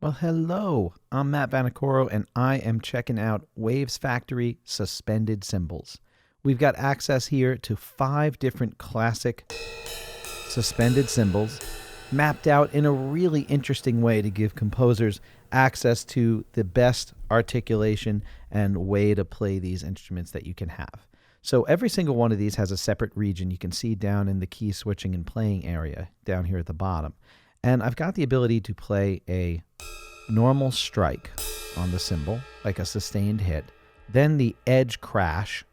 Well, hello. I'm Matt Vanacoro, and I am checking out Waves Factory Suspended Cymbals. We've got access here to 5 different classic suspended cymbals mapped out in a really interesting way to give composers access to the best articulation and way to play these instruments that you can have. So every single one of these has a separate region you can see down in the key switching and playing area down here at the bottom. And I've got the ability to play a normal strike on the cymbal, like a sustained hit, then the edge crash,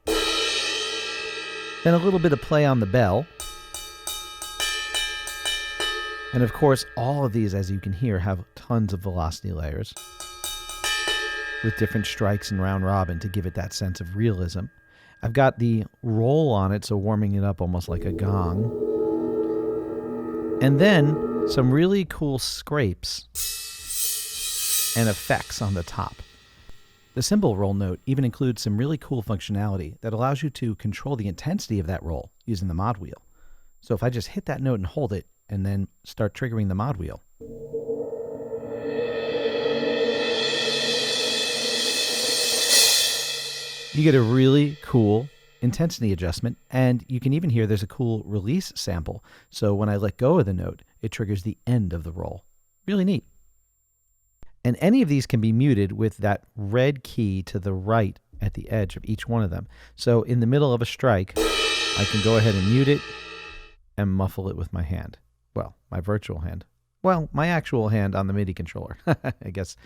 then a little bit of play on the bell, and of course all of these, as you can hear, have tons of velocity layers with different strikes and round robin to give it that sense of realism. I've got the roll on it, so warming it up almost like a gong, and then some really cool scrapes and effects on the top. The cymbal roll note even includes some really cool functionality that allows you to control the intensity of that roll using the mod wheel. So if I just hit that note and hold it and then start triggering the mod wheel, you get a really cool intensity adjustment, and you can even hear there's a cool release sample. So when I let go of the note, it triggers the end of the roll. Really neat. And any of these can be muted with that red key to the right at the edge of each one of them. So in the middle of a strike, I can go ahead and mute it and muffle it with my hand. Well, my virtual hand. Well, my actual hand on the MIDI controller. I guess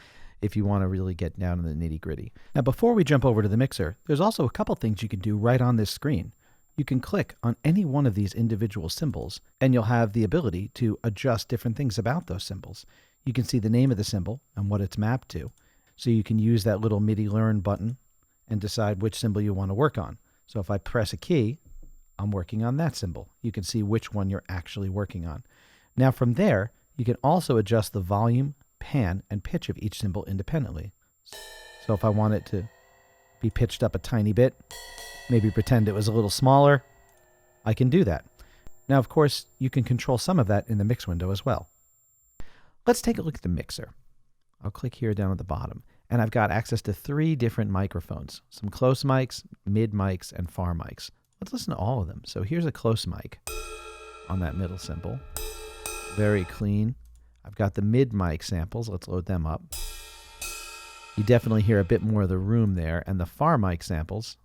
if you want to really get down in the nitty-gritty. Now, before we jump over to the mixer, there's also a couple things you can do right on this screen. You can click on any one of these individual cymbals, and you'll have the ability to adjust different things about those cymbals. You can see the name of the cymbal and what it's mapped to. So you can use that little MIDI learn button and decide which cymbal you want to work on. So if I press a key, I'm working on that cymbal. You can see which one you're actually working on. Now from there, you can also adjust the volume, pan, and pitch of each cymbal independently. So if I want it to be pitched up a tiny bit, maybe pretend it was a little smaller, I can do that. Now, of course, you can control some of that in the mix window as well. Let's take a look at the mixer. I'll click here down at the bottom, and I've got access to 3 different microphones, some close mics, mid mics, and far mics. Let's listen to all of them. So here's a close mic on that middle cymbal. Very clean. I've got the mid mic samples. Let's load them up. You definitely hear a bit more of the room there. And the far mic samples,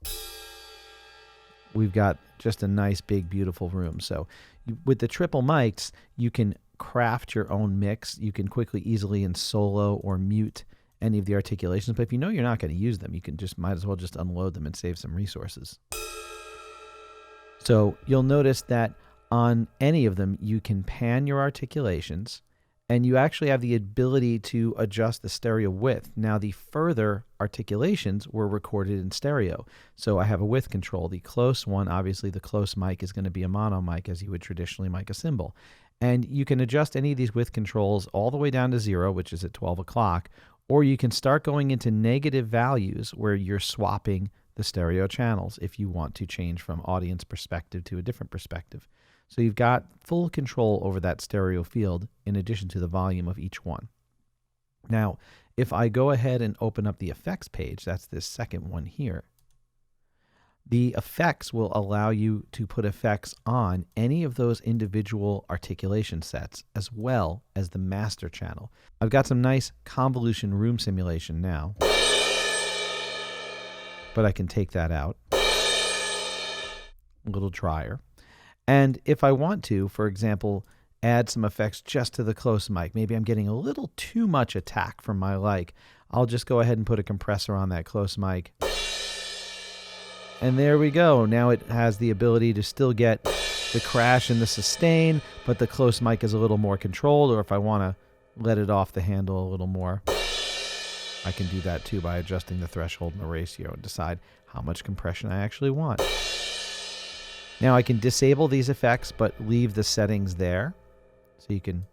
we've got just a nice, big, beautiful room. So with the triple mics, you can craft your own mix. You can quickly, easily, and solo or mute any of the articulations. But if you know you're not going to use them, you can might as well just unload them and save some resources. So you'll notice that on any of them, you can pan your articulations, and you actually have the ability to adjust the stereo width. Now, the further articulations were recorded in stereo. So I have a width control. The close one, obviously the close mic is going to be a mono mic as you would traditionally mic a cymbal. And you can adjust any of these width controls all the way down to 0, which is at 12 o'clock, or you can start going into negative values where you're swapping the stereo channels if you want to change from audience perspective to a different perspective. So you've got full control over that stereo field in addition to the volume of each one. Now, if I go ahead and open up the effects page, that's this second one here, the effects will allow you to put effects on any of those individual articulation sets as well as the master channel. I've got some nice convolution room simulation now, but I can take that out. A little drier. And if I want to, for example, add some effects just to the close mic, maybe I'm getting a little too much attack from my like, I'll just go ahead and put a compressor on that close mic. And there we go. Now it has the ability to still get the crash and the sustain, but the close mic is a little more controlled, or if I want to let it off the handle a little more, I can do that too by adjusting the threshold and the ratio and decide how much compression I actually want. Now I can disable these effects, but leave the settings there, so you can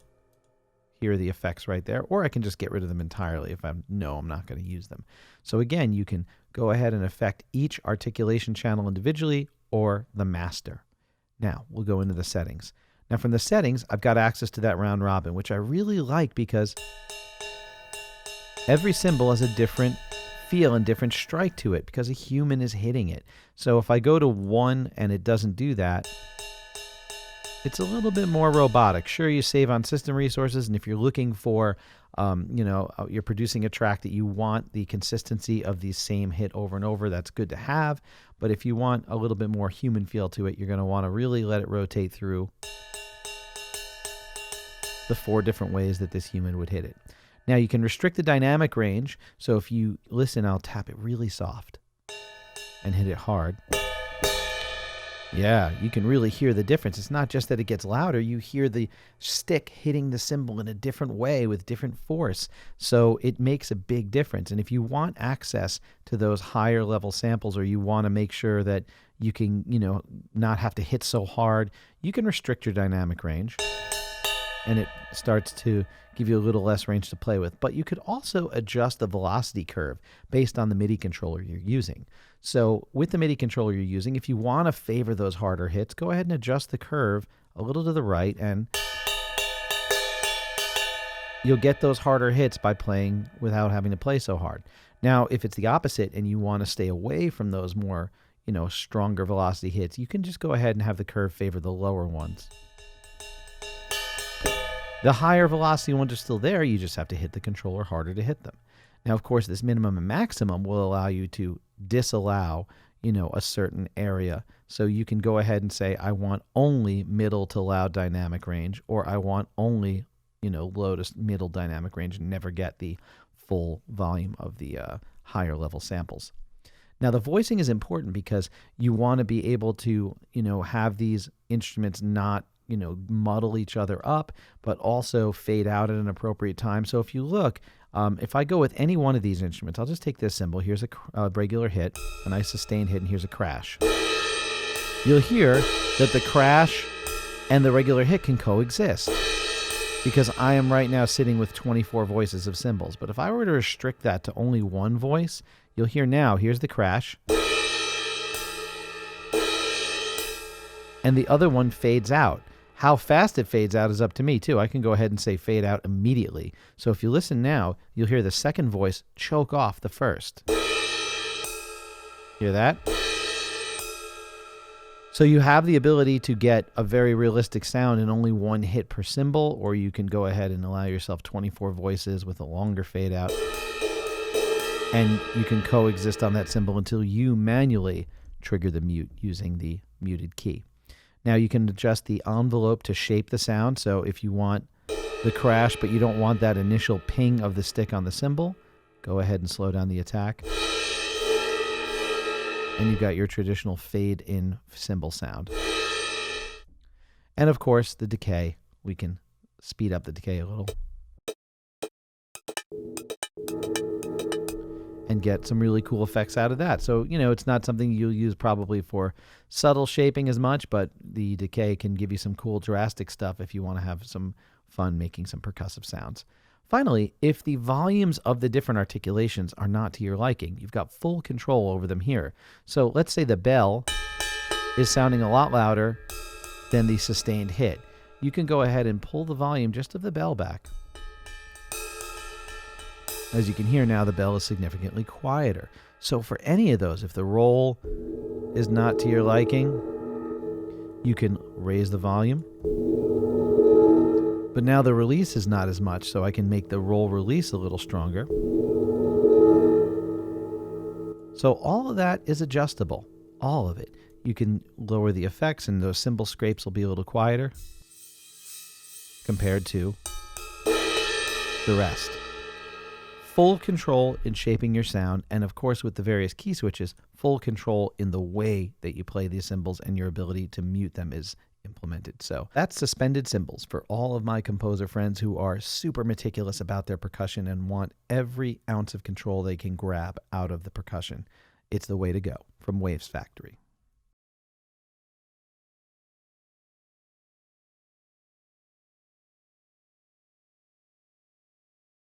hear the effects right there, or I can just get rid of them entirely if I'm not going to use them. So again, you can go ahead and affect each articulation channel individually or the master. Now we'll go into the settings. Now from the settings, I've got access to that round robin, which I really like because Every cymbal has a different feel and different strike to it because a human is hitting it. So if I go to 1 and it doesn't do that, it's a little bit more robotic. Sure, you save on system resources, and if you're looking for, you're producing a track that you want the consistency of the same hit over and over, that's good to have. But if you want a little bit more human feel to it, you're going to want to really let it rotate through the 4 different ways that this human would hit it. Now you can restrict the dynamic range. So if you listen, I'll tap it really soft and hit it hard. Yeah, you can really hear the difference. It's not just that it gets louder. You hear the stick hitting the cymbal in a different way with different force. So it makes a big difference. And if you want access to those higher level samples, or you want to make sure that you can, not have to hit so hard, you can restrict your dynamic range. And it starts to give you a little less range to play with. But you could also adjust the velocity curve based on the MIDI controller you're using. So with the MIDI controller you're using, if you want to favor those harder hits, go ahead and adjust the curve a little to the right, and you'll get those harder hits by playing without having to play so hard. Now, if it's the opposite and you want to stay away from those more, stronger velocity hits, you can just go ahead and have the curve favor the lower ones. The higher velocity ones are still there, you just have to hit the controller harder to hit them. Now, of course, this minimum and maximum will allow you to disallow, a certain area. So you can go ahead and say, I want only middle to loud dynamic range, or I want only, low to middle dynamic range, and never get the full volume of the higher level samples. Now, the voicing is important because you want to be able to, have these instruments not muddle each other up, but also fade out at an appropriate time. So if you look, if I go with any one of these instruments, I'll just take this cymbal. Here's a regular hit, a nice sustained hit, and here's a crash. You'll hear that the crash and the regular hit can coexist because I am right now sitting with 24 voices of cymbals. But if I were to restrict that to only one voice, you'll hear now, here's the crash, and the other one fades out. How fast it fades out is up to me, too. I can go ahead and say fade out immediately. So if you listen now, you'll hear the second voice choke off the first. Hear that? So you have the ability to get a very realistic sound in only one hit per cymbal, or you can go ahead and allow yourself 24 voices with a longer fade out. And you can coexist on that cymbal until you manually trigger the mute using the muted key. Now you can adjust the envelope to shape the sound. So if you want the crash, but you don't want that initial ping of the stick on the cymbal, go ahead and slow down the attack. And you've got your traditional fade-in cymbal sound. And of course, the decay. We can speed up the decay a little and get some really cool effects out of that. So, it's not something you'll use probably for subtle shaping as much, but the decay can give you some cool drastic stuff if you want to have some fun making some percussive sounds. Finally, if the volumes of the different articulations are not to your liking, you've got full control over them here. So let's say the bell is sounding a lot louder than the sustained hit. You can go ahead and pull the volume just of the bell back. As you can hear now, the bell is significantly quieter. So for any of those, if the roll is not to your liking, you can raise the volume. But now the release is not as much, so I can make the roll release a little stronger. So all of that is adjustable, all of it. You can lower the effects, and those cymbal scrapes will be a little quieter compared to the rest. Full control in shaping your sound, and of course with the various key switches, full control in the way that you play these cymbals, and your ability to mute them is implemented. So that's Suspended Cymbals for all of my composer friends who are super meticulous about their percussion and want every ounce of control they can grab out of the percussion. It's the way to go from Waves Factory.